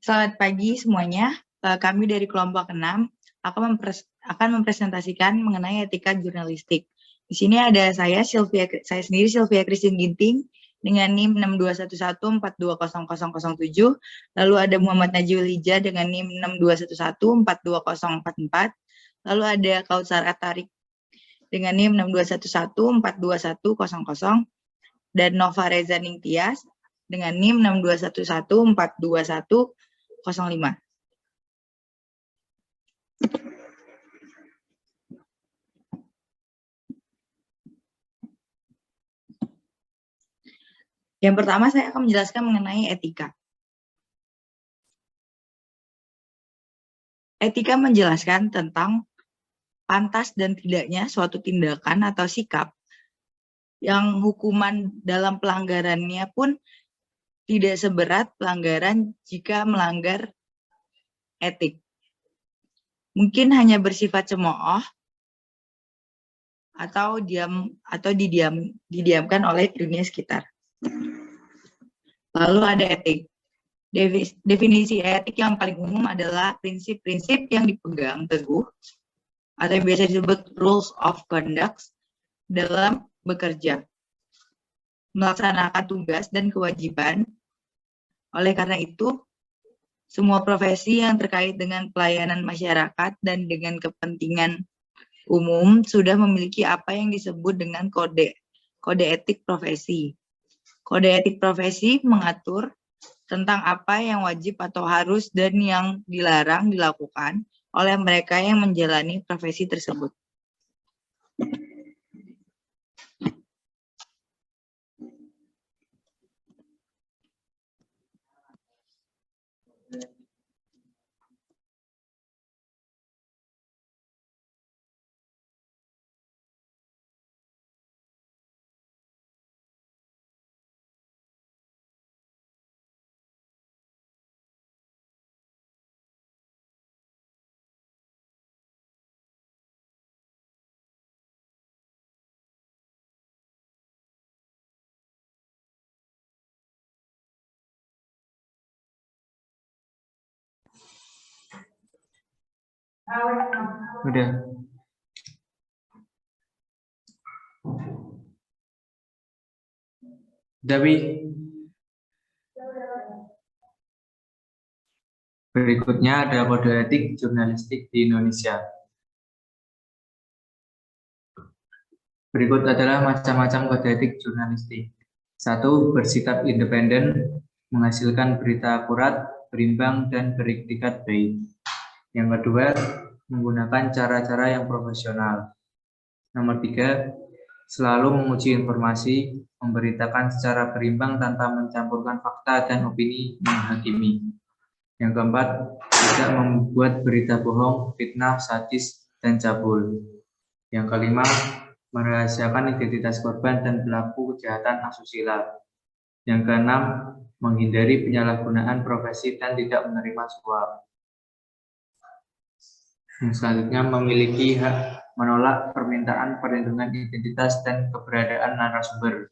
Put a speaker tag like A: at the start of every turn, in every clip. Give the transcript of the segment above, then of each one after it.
A: Selamat pagi semuanya. Kami dari kelompok 6 akan mempresentasikan mengenai etika jurnalistik. Di sini ada saya sendiri Sylvia Christine Ginting dengan NIM 6211420007. Lalu ada Muhammad Najul Hija dengan NIM 6211420044. Lalu ada Kautsar Atarik dengan NIM 6211421100 dan Nova Reza Ningtyas dengan NIM 6211421105. Yang pertama saya akan menjelaskan mengenai etika. Etika menjelaskan tentang pantas dan tidaknya suatu tindakan atau sikap yang hukuman dalam pelanggarannya pun tidak seberat pelanggaran jika melanggar etik. Mungkin hanya bersifat cemooh atau didiamkan oleh dunia sekitar. Lalu ada etik. Definisi etik yang paling umum adalah prinsip-prinsip yang dipegang teguh atau yang biasa disebut rules of conduct dalam bekerja, melaksanakan tugas dan kewajiban. Oleh karena itu, semua profesi yang terkait dengan pelayanan masyarakat dan dengan kepentingan umum sudah memiliki apa yang disebut dengan kode etik profesi. Kode etik profesi mengatur tentang apa yang wajib atau harus dan yang dilarang dilakukan oleh mereka yang menjalani profesi tersebut.
B: Udah. Dawi. Berikutnya ada kode etik jurnalistik di Indonesia. Berikut adalah macam-macam kode etik jurnalistik. 1. Bersikap independen, menghasilkan berita akurat, berimbang, dan beriktikat baik. Yang kedua, menggunakan cara-cara yang profesional. Nomor 3, selalu menguji informasi, memberitakan secara berimbang tanpa mencampurkan fakta dan opini menghakimi. Yang keempat, tidak membuat berita bohong, fitnah, sadis, dan cabul. Yang kelima, merahasiakan identitas korban dan pelaku kejahatan asusila. Yang keenam, menghindari penyalahgunaan profesi dan tidak menerima suap. Yang selanjutnya, memiliki hak menolak permintaan perlindungan identitas dan keberadaan narasumber.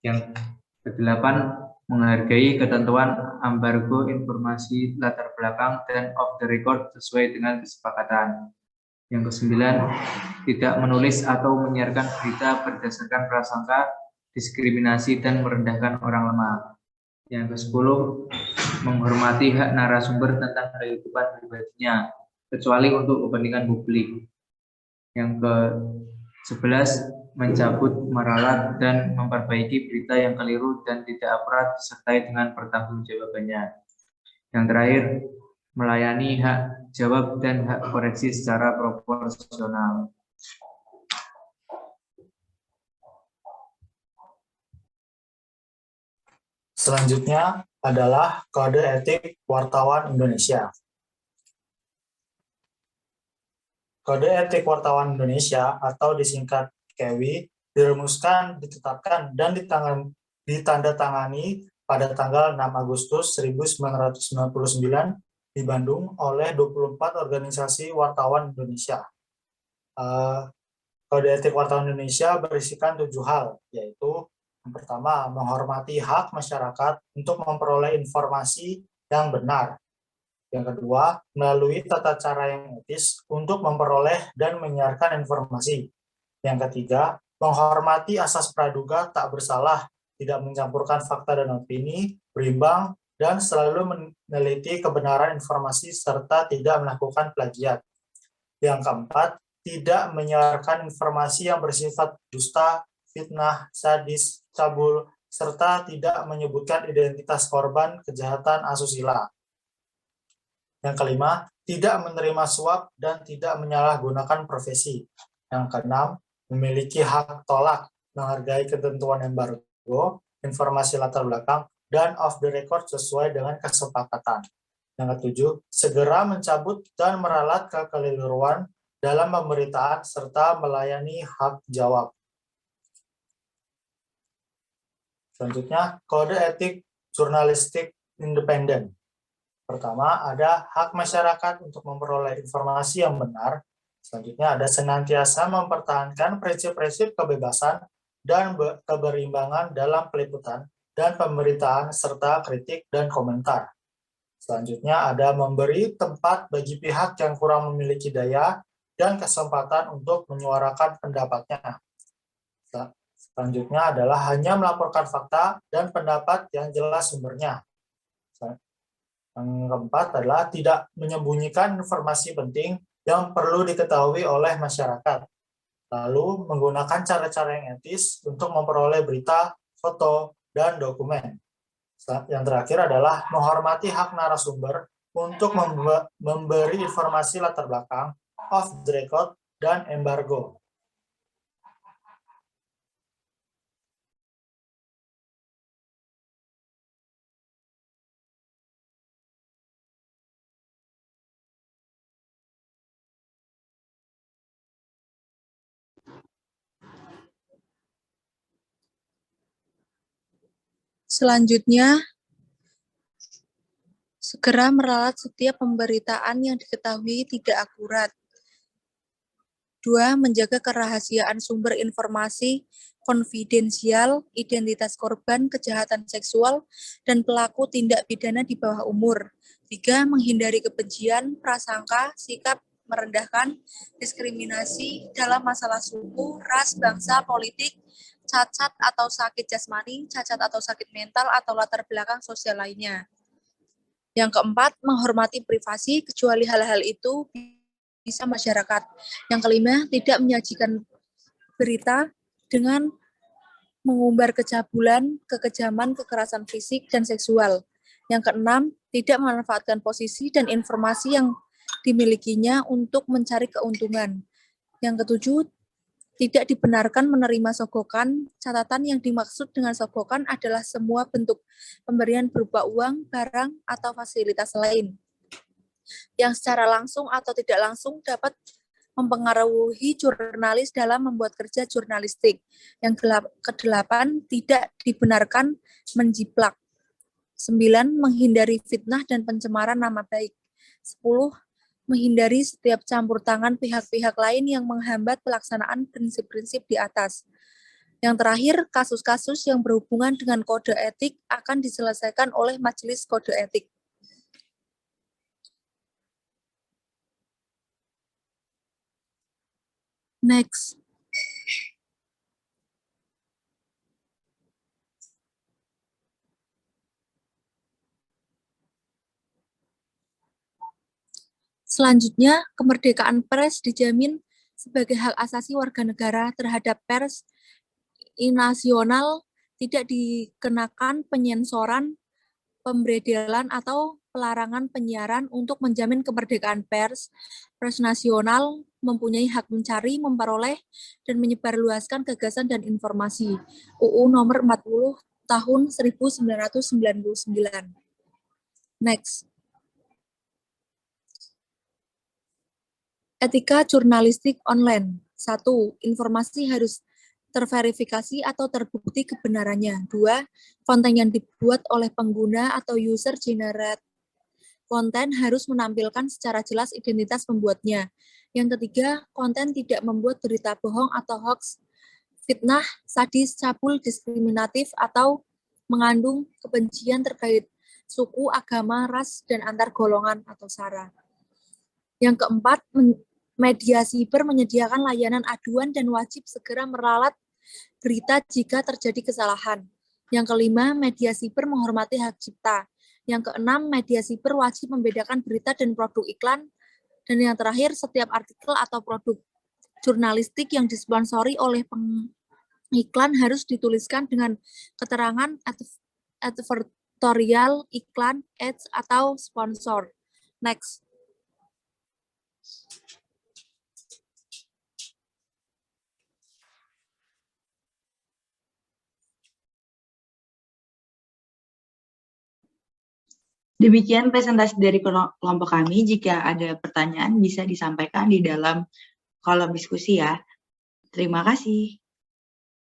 B: Yang kedelapan, menghargai ketentuan embargo informasi latar belakang dan off the record sesuai dengan kesepakatan. Yang kesembilan, tidak menulis atau menyiarkan berita berdasarkan prasangka, diskriminasi, dan merendahkan orang lemah. Yang kesepuluh, menghormati hak narasumber tentang kehidupan pribadinya, kecuali untuk kepentingan publik. Yang ke-11, mencabut, meralat, dan memperbaiki berita yang keliru dan tidak akurat disertai dengan pertanggungjawabannya. Yang terakhir, melayani hak jawab dan hak koreksi secara proporsional.
C: Selanjutnya adalah Kode Etik Wartawan Indonesia. Kode Etik Wartawan Indonesia atau disingkat KEWI dirumuskan, ditetapkan, dan ditandatangani pada tanggal 6 Agustus 1999 di Bandung oleh 24 organisasi wartawan Indonesia. Kode Etik Wartawan Indonesia berisikan 7 hal, yaitu yang pertama, menghormati hak masyarakat untuk memperoleh informasi yang benar Yang kedua, melalui tata cara yang etis untuk memperoleh dan menyiarkan informasi. Yang ketiga, menghormati asas praduga tak bersalah, tidak mencampurkan fakta dan opini, berimbang, dan selalu meneliti kebenaran informasi serta tidak melakukan plagiat. Yang keempat, tidak menyiarkan informasi yang bersifat dusta, fitnah, sadis, cabul, serta tidak menyebutkan identitas korban kejahatan asusila. Yang kelima, tidak menerima suap dan tidak menyalahgunakan profesi. Yang keenam, memiliki hak tolak, menghargai ketentuan embargo, informasi latar belakang, dan off the record sesuai dengan kesepakatan. Yang ketujuh, segera mencabut dan meralat kekeliruan dalam pemberitaan serta melayani hak jawab. Selanjutnya, kode etik jurnalistik independen. Pertama, ada hak masyarakat untuk memperoleh informasi yang benar. Selanjutnya, ada senantiasa mempertahankan prinsip-prinsip kebebasan dan keberimbangan dalam peliputan dan pemberitaan serta kritik dan komentar. Selanjutnya, ada memberi tempat bagi pihak yang kurang memiliki daya dan kesempatan untuk menyuarakan pendapatnya. Selanjutnya adalah hanya melaporkan fakta dan pendapat yang jelas sumbernya. Yang keempat adalah tidak menyembunyikan informasi penting yang perlu diketahui oleh masyarakat. Lalu menggunakan cara-cara yang etis untuk memperoleh berita, foto, dan dokumen. Yang terakhir adalah menghormati hak narasumber untuk memberi informasi latar belakang, off the record, dan embargo.
D: Selanjutnya, segera meralat setiap pemberitaan yang diketahui tidak akurat. 2. Menjaga kerahasiaan sumber informasi konfidensial, identitas korban kejahatan seksual, dan pelaku tindak pidana di bawah umur. 3. Menghindari kebencian, prasangka, sikap merendahkan, diskriminasi dalam masalah suku, ras, bangsa, politik, cacat atau sakit jasmani, cacat atau sakit mental, atau latar belakang sosial lainnya. Yang keempat, menghormati privasi, kecuali hal-hal itu bisa masyarakat. Yang kelima, tidak menyajikan berita dengan mengumbar kecabulan, kekejaman, kekerasan fisik, dan seksual. Yang keenam, tidak memanfaatkan posisi dan informasi yang dimilikinya untuk mencari keuntungan. Yang ketujuh, tidak dibenarkan menerima sogokan. Catatan yang dimaksud dengan sogokan adalah semua bentuk pemberian berupa uang, barang, atau fasilitas lain yang secara langsung atau tidak langsung dapat mempengaruhi jurnalis dalam membuat kerja jurnalistik. Yang kedelapan, tidak dibenarkan menjiplak. 9. Menghindari fitnah dan pencemaran nama baik. 10. Menghindari setiap campur tangan pihak-pihak lain yang menghambat pelaksanaan prinsip-prinsip di atas. Yang terakhir, kasus-kasus yang berhubungan dengan kode etik akan diselesaikan oleh Majelis Kode Etik. Next. Selanjutnya, kemerdekaan pers dijamin sebagai hak asasi warga negara terhadap pers nasional, tidak dikenakan penyensoran, pemberedelan, atau pelarangan penyiaran. Untuk menjamin kemerdekaan pers nasional mempunyai hak mencari, memperoleh, dan menyebarluaskan gagasan dan informasi. UU nomor 40 tahun 1999. Next. Etika jurnalistik online. 1. Informasi harus terverifikasi atau terbukti kebenarannya. 2. Konten yang dibuat oleh pengguna atau user generate konten harus menampilkan secara jelas identitas pembuatnya. Yang ketiga, konten tidak membuat berita bohong atau hoax, fitnah, sadis, cabul, diskriminatif, atau mengandung kebencian terkait suku, agama, ras, dan antar golongan atau SARA. Yang keempat, media siber menyediakan layanan aduan dan wajib segera meralat berita jika terjadi kesalahan. Yang kelima, media siber menghormati hak cipta. Yang keenam, media siber wajib membedakan berita dan produk iklan. Dan yang terakhir, setiap artikel atau produk jurnalistik yang disponsori oleh pengiklan harus dituliskan dengan keterangan advertorial, iklan, ads, atau sponsor. Next.
A: Demikian presentasi dari kelompok kami. Jika ada pertanyaan bisa disampaikan di dalam kolom diskusi ya. Terima kasih.